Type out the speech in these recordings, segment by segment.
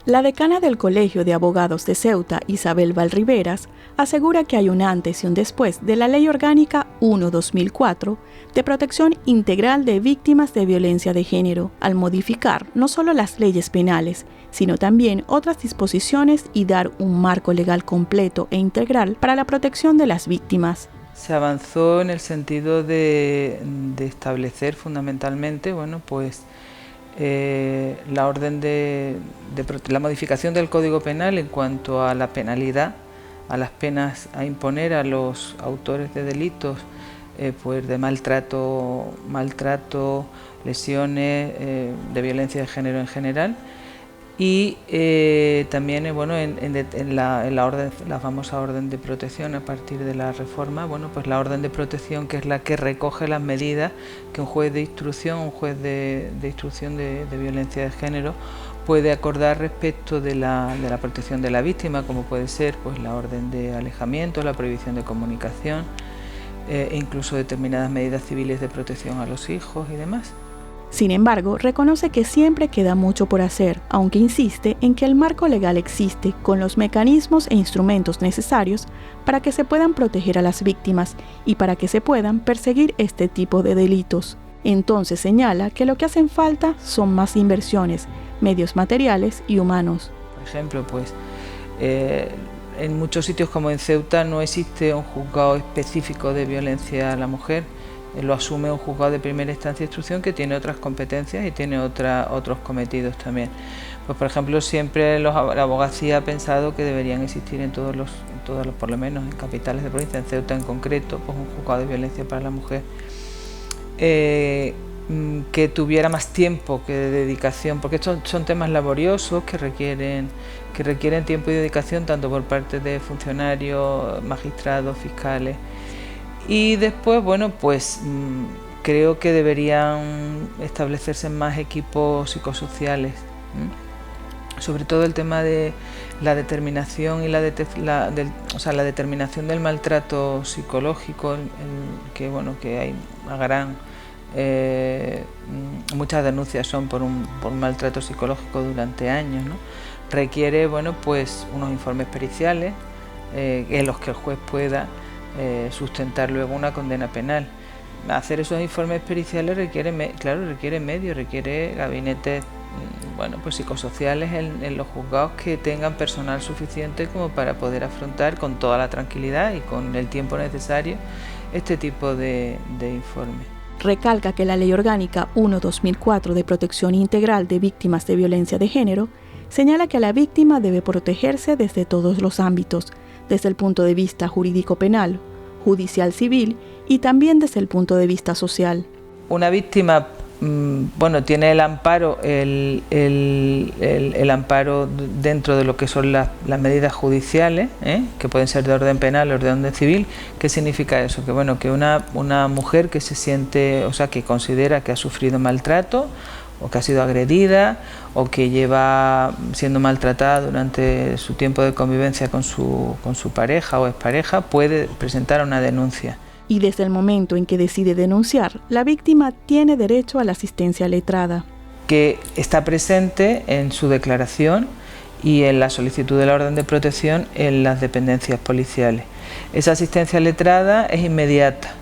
La decana del Colegio de Abogados de Ceuta, Isabel Valriveras, asegura que hay un antes y un después de la Ley Orgánica 1/2004 de protección integral de víctimas de violencia de género, al modificar no solo las leyes penales, sino también otras disposiciones y dar un marco legal completo e integral para la protección de las víctimas. Se avanzó en el sentido de establecer fundamentalmente, la orden la modificación del Código Penal en cuanto a la penalidad, a las penas a imponer a los autores de delitos de maltrato, lesiones, de violencia de género en general, y también en la famosa orden de protección a partir de la reforma, la orden de protección, que es la que recoge las medidas que un juez de instrucción de violencia de género puede acordar respecto de la protección de la víctima, como puede ser la orden de alejamiento, la prohibición de comunicación, e incluso determinadas medidas civiles de protección a los hijos y demás. Sin embargo, reconoce que siempre queda mucho por hacer, aunque insiste en que el marco legal existe con los mecanismos e instrumentos necesarios para que se puedan proteger a las víctimas y para que se puedan perseguir este tipo de delitos. Entonces señala que lo que hacen falta son más inversiones, medios materiales y humanos. Por ejemplo, en muchos sitios como en Ceuta no existe un juzgado específico de violencia a la mujer. Lo asume un juzgado de primera instancia de instrucción que tiene otras competencias y tiene otros cometidos también. Por ejemplo, siempre la abogacía ha pensado que deberían existir en todos los, por lo menos en capitales de provincia, en Ceuta en concreto, un juzgado de violencia para la mujer, que tuviera más tiempo que de dedicación, porque estos son temas laboriosos que requieren tiempo y dedicación tanto por parte de funcionarios, magistrados, fiscales. Y después, creo que deberían establecerse más equipos psicosociales, sobre todo el tema de la determinación y la determinación del maltrato psicológico, que hay muchas denuncias son por maltrato psicológico durante años, ¿no? Requiere unos informes periciales en los que el juez pueda sustentar luego una condena penal. Hacer esos informes periciales requiere medios, requiere gabinetes psicosociales en los juzgados que tengan personal suficiente como para poder afrontar con toda la tranquilidad y con el tiempo necesario este tipo de informes. Recalca que la Ley Orgánica 1/2004 de Protección Integral de Víctimas de Violencia de Género señala que la víctima debe protegerse desde todos los ámbitos, desde el punto de vista jurídico-penal, judicial civil y también desde el punto de vista social. Una víctima tiene el amparo dentro de lo que son las medidas judiciales, que pueden ser de orden penal o de orden civil. ¿Qué significa eso? Que una mujer que se siente, que considera que ha sufrido maltrato, o que ha sido agredida, o que lleva siendo maltratada durante su tiempo de convivencia con su pareja o expareja, puede presentar una denuncia. Y desde el momento en que decide denunciar, la víctima tiene derecho a la asistencia letrada, que está presente en su declaración y en la solicitud de la orden de protección en las dependencias policiales. Esa asistencia letrada es inmediata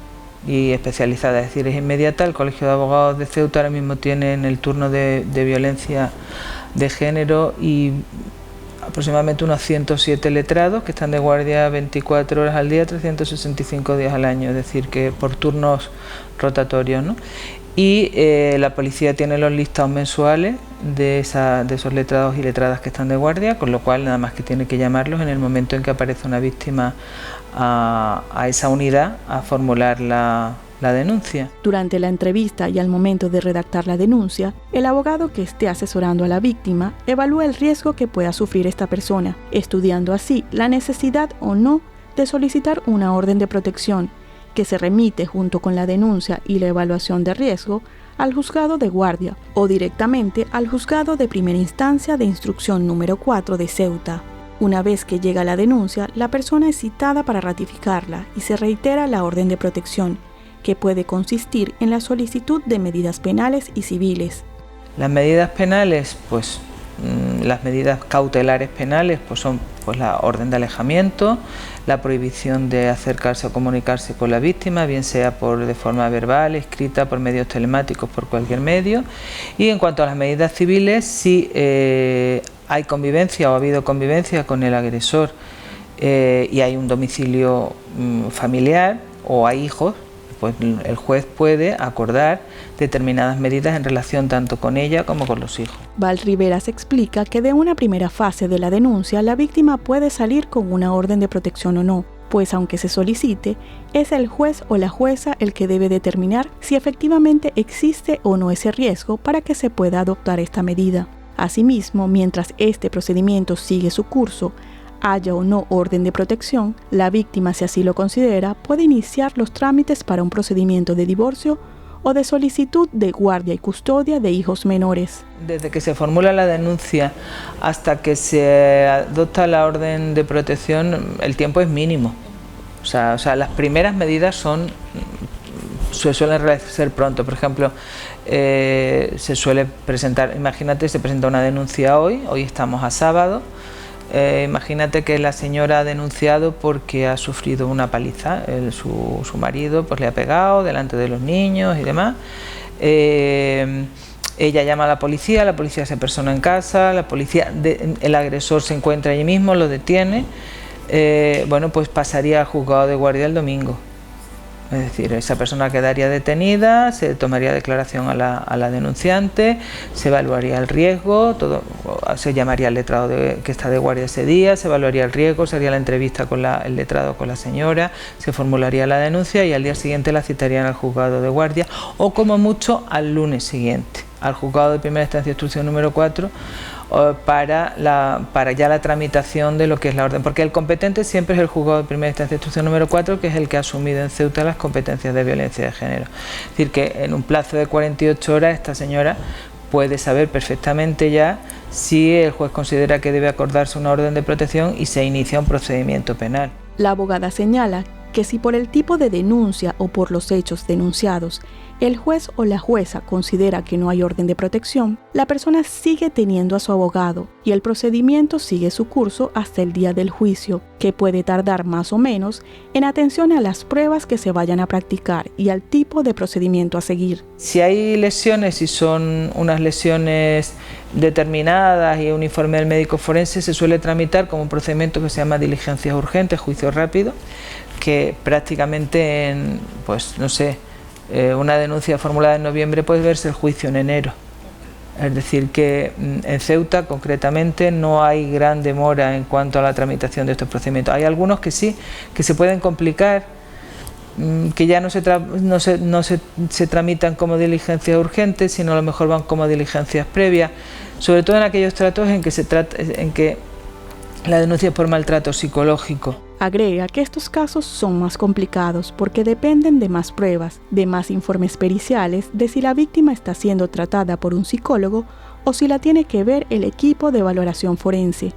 y especializada, es decir, es inmediata. El Colegio de Abogados de Ceuta ahora mismo tiene en el turno de violencia de género y aproximadamente unos 107 letrados que están de guardia 24 horas al día, 365 días al año, es decir, que por turnos rotatorios, ¿no? Y la policía tiene los listados mensuales de esos letrados y letradas que están de guardia, con lo cual nada más que tiene que llamarlos en el momento en que aparece una víctima a esa unidad a formular la denuncia. Durante la entrevista y al momento de redactar la denuncia, el abogado que esté asesorando a la víctima evalúa el riesgo que pueda sufrir esta persona, estudiando así la necesidad o no de solicitar una orden de protección, que se remite junto con la denuncia y la evaluación de riesgo al juzgado de guardia o directamente al juzgado de primera instancia de instrucción número 4 de Ceuta. Una vez que llega la denuncia, la persona es citada para ratificarla y se reitera la orden de protección, que puede consistir en la solicitud de medidas penales y civiles. Las medidas penales, Las medidas cautelares penales pues son pues la orden de alejamiento, la prohibición de acercarse o comunicarse con la víctima, bien sea de forma verbal, escrita, por medios telemáticos, por cualquier medio. Y en cuanto a las medidas civiles, si hay convivencia o ha habido convivencia con el agresor y hay un domicilio familiar o hay hijos, pues el juez puede acordar determinadas medidas en relación tanto con ella como con los hijos. Val Riveras explica que de una primera fase de la denuncia la víctima puede salir con una orden de protección o no, pues aunque se solicite, es el juez o la jueza el que debe determinar si efectivamente existe o no ese riesgo para que se pueda adoptar esta medida. Asimismo, mientras este procedimiento sigue su curso, haya o no orden de protección, la víctima, si así lo considera, puede iniciar los trámites para un procedimiento de divorcio o de solicitud de guardia y custodia de hijos menores. Desde que se formula la denuncia hasta que se adopta la orden de protección, el tiempo es mínimo. O sea, las primeras medidas se suelen hacer pronto. Por ejemplo, se suele presentar, imagínate, se presenta una denuncia hoy estamos a sábado. Imagínate que la señora ha denunciado porque ha sufrido una paliza, su marido pues le ha pegado delante de los niños y demás. Ella llama a la policía se persona en casa, el agresor se encuentra allí mismo, lo detiene, bueno, pues pasaría al juzgado de guardia el domingo. Es decir, esa persona quedaría detenida, se tomaría declaración a la denunciante, se evaluaría el riesgo, se llamaría al letrado que está de guardia ese día, se evaluaría el riesgo, se haría la entrevista con el letrado con la señora, se formularía la denuncia y al día siguiente la citarían al juzgado de guardia o como mucho al lunes siguiente, al juzgado de primera instancia de instrucción número 4, para ya la tramitación de lo que es la orden, porque el competente siempre es el juzgado de primera instancia de instrucción número 4, que es el que ha asumido en Ceuta las competencias de violencia de género. Es decir, que en un plazo de 48 horas esta señora puede saber perfectamente ya si el juez considera que debe acordarse una orden de protección y se inicia un procedimiento penal. La abogada señala que si por el tipo de denuncia o por los hechos denunciados el juez o la jueza considera que no hay orden de protección, la persona sigue teniendo a su abogado y el procedimiento sigue su curso hasta el día del juicio, que puede tardar más o menos en atención a las pruebas que se vayan a practicar y al tipo de procedimiento a seguir. Si hay lesiones y son unas lesiones determinadas y un informe del médico forense, se suele tramitar como un procedimiento que se llama diligencias urgentes, juicio rápido, que prácticamente en, pues no sé, una denuncia formulada en noviembre puede verse el juicio en enero. Es decir, que en Ceuta concretamente no hay gran demora en cuanto a la tramitación de estos procedimientos. Hay algunos que sí, que se pueden complicar, que ya no se tramitan como diligencias urgentes, sino a lo mejor van como diligencias previas, sobre todo en aquellos tratos en que la denuncia es por maltrato psicológico. Agrega que estos casos son más complicados porque dependen de más pruebas, de más informes periciales, de si la víctima está siendo tratada por un psicólogo o si la tiene que ver el equipo de valoración forense,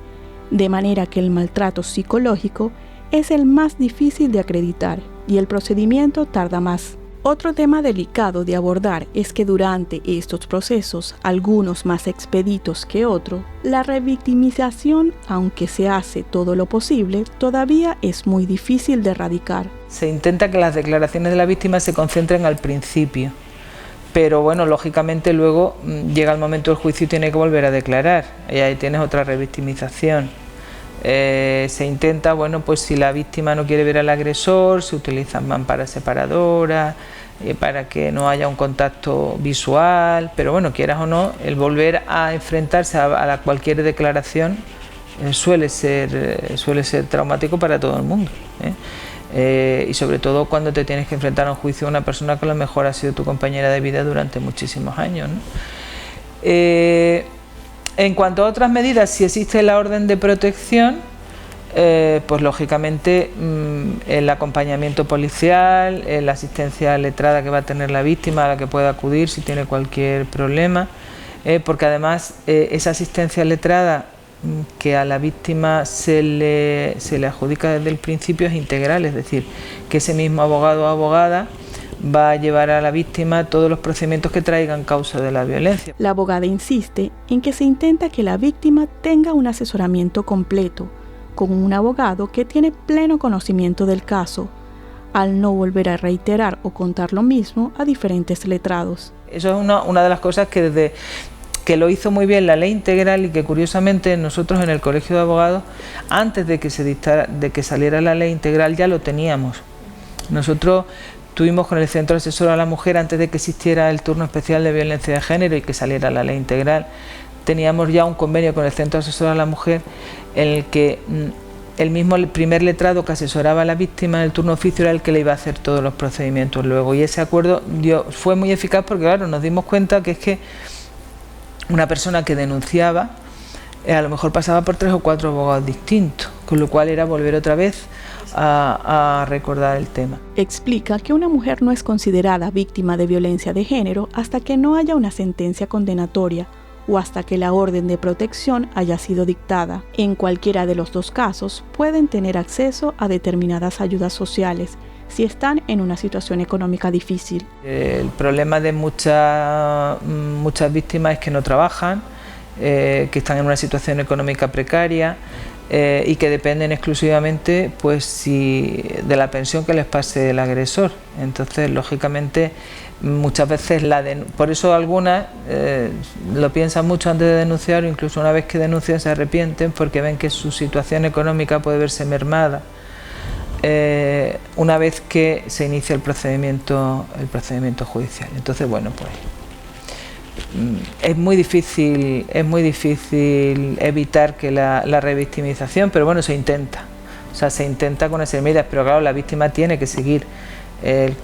de manera que el maltrato psicológico es el más difícil de acreditar y el procedimiento tarda más. Otro tema delicado de abordar es que durante estos procesos, algunos más expeditos que otros, la revictimización, aunque se hace todo lo posible, todavía es muy difícil de erradicar. Se intenta que las declaraciones de la víctima se concentren al principio, pero bueno, lógicamente luego llega el momento del juicio y tiene que volver a declarar, y ahí tienes otra revictimización. Se intenta, bueno, pues si la víctima no quiere ver al agresor, se utilizan mamparas separadoras para que no haya un contacto visual, pero bueno, quieras o no, el volver a enfrentarse a cualquier declaración suele ser traumático para todo el mundo, y sobre todo cuando te tienes que enfrentar a un juicio a una persona que a lo mejor ha sido tu compañera de vida durante muchísimos años, ¿no? En cuanto a otras medidas, si existe la orden de protección, pues lógicamente el acompañamiento policial, la asistencia letrada que va a tener la víctima, a la que pueda acudir si tiene cualquier problema, porque además esa asistencia letrada que a la víctima se le adjudica desde el principio es integral, es decir, que ese mismo abogado o abogada va a llevar a la víctima a todos los procedimientos que traigan causa de la violencia. La abogada insiste en que se intenta que la víctima tenga un asesoramiento completo, con un abogado que tiene pleno conocimiento del caso, al no volver a reiterar o contar lo mismo a diferentes letrados. Eso es una de las cosas que lo hizo muy bien la ley integral y que curiosamente nosotros en el Colegio de Abogados, antes de que saliera la ley integral, ya lo teníamos. Nosotros tuvimos con el Centro Asesor a la Mujer, antes de que existiera el turno especial de violencia de género y que saliera la ley integral, teníamos ya un convenio con el Centro Asesor a la Mujer en el que el primer letrado que asesoraba a la víctima en el turno oficio era el que le iba a hacer todos los procedimientos luego, y ese acuerdo fue muy eficaz porque claro, nos dimos cuenta que es que una persona que denunciaba a lo mejor pasaba por 3 o 4 abogados distintos, con lo cual era volver otra vez a recordar el tema. Explica que una mujer no es considerada víctima de violencia de género hasta que no haya una sentencia condenatoria o hasta que la orden de protección haya sido dictada. En cualquiera de los dos casos pueden tener acceso a determinadas ayudas sociales si están en una situación económica difícil. El problema de muchas víctimas es que no trabajan, que están en una situación económica precaria y que dependen exclusivamente pues, de la pensión que les pase el agresor. Entonces, lógicamente, muchas veces por eso algunas lo piensan mucho antes de denunciar, o incluso una vez que denuncian se arrepienten porque ven que su situación económica puede verse mermada una vez que se inicia el procedimiento judicial. Entonces, bueno, pues es muy difícil evitar que la revictimización, pero bueno, se intenta. O sea, se intenta con esas medidas, pero claro, la víctima tiene que seguir el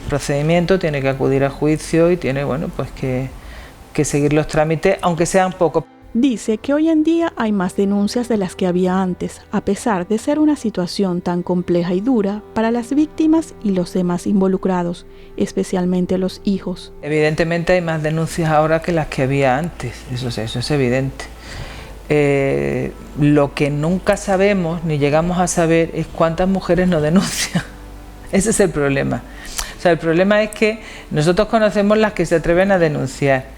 procedimiento, tiene que acudir a juicio y tiene, bueno, pues que seguir los trámites, aunque sean pocos. Dice que hoy en día hay más denuncias de las que había antes, a pesar de ser una situación tan compleja y dura para las víctimas y los demás involucrados, especialmente los hijos. Evidentemente hay más denuncias ahora que las que había antes, eso es evidente. Lo que nunca sabemos ni llegamos a saber es cuántas mujeres no denuncian. Ese es el problema. O sea, el problema es que nosotros conocemos las que se atreven a denunciar,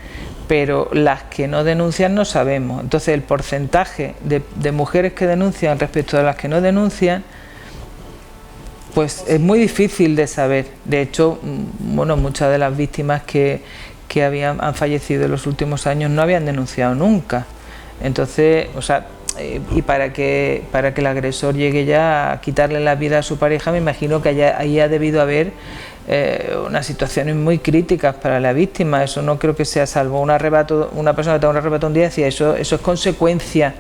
pero las que no denuncian no sabemos. Entonces el porcentaje de mujeres que denuncian respecto a las que no denuncian, pues es muy difícil de saber. De hecho, bueno, muchas de las víctimas que han fallecido en los últimos años no habían denunciado nunca. Entonces, o sea, y para que el agresor llegue ya a quitarle la vida a su pareja, me imagino que ahí ha debido haber unas situaciones muy críticas para la víctima. Eso no creo que sea salvo un arrebato, una persona que tenga un arrebato un día, decía, eso es consecuencia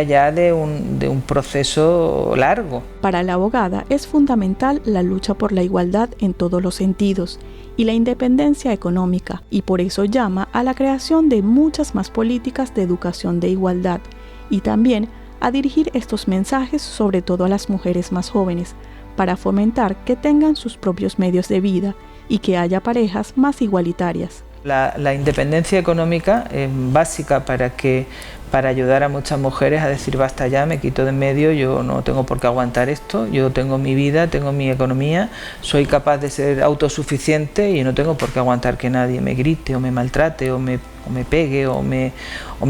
ya de un proceso largo. Para la abogada es fundamental la lucha por la igualdad en todos los sentidos y la independencia económica, y por eso llama a la creación de muchas más políticas de educación de igualdad y también a dirigir estos mensajes sobre todo a las mujeres más jóvenes, para fomentar que tengan sus propios medios de vida y que haya parejas más igualitarias. La independencia económica es básica para ayudar a muchas mujeres a decir basta ya, me quito de en medio, yo no tengo por qué aguantar esto, yo tengo mi vida, tengo mi economía, soy capaz de ser autosuficiente y no tengo por qué aguantar que nadie me grite o me maltrate o me pegue o me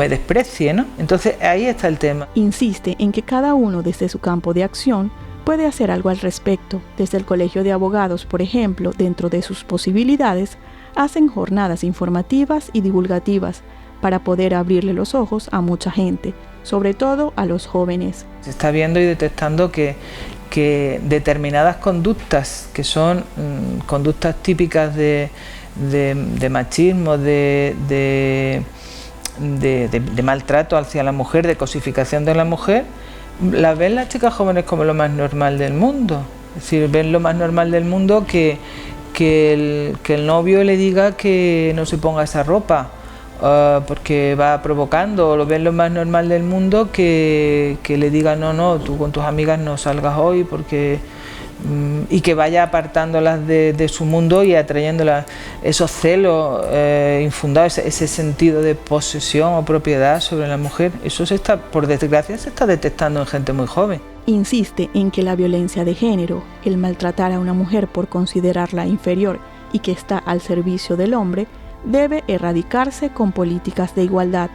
desprecie, ¿no? Entonces ahí está el tema. Insiste en que cada uno desde su campo de acción puede hacer algo al respecto. Desde el Colegio de Abogados, por ejemplo, dentro de sus posibilidades, hacen jornadas informativas y divulgativas para poder abrirle los ojos a mucha gente, sobre todo a los jóvenes. Se está viendo y detectando que determinadas conductas, que son conductas típicas de machismo, de maltrato hacia la mujer, de cosificación de la mujer, las ven las chicas jóvenes como lo más normal del mundo. Es decir, ven lo más normal del mundo que el novio le diga que no se ponga esa ropa porque va provocando, o lo ven lo más normal del mundo que le diga no, tú con tus amigas no salgas hoy porque y que vaya apartándolas de su mundo y atrayéndolas esos celos infundados, ese sentido de posesión o propiedad sobre la mujer. Eso por desgracia, se está detectando en gente muy joven. Insiste en que la violencia de género, el maltratar a una mujer por considerarla inferior y que está al servicio del hombre, debe erradicarse con políticas de igualdad.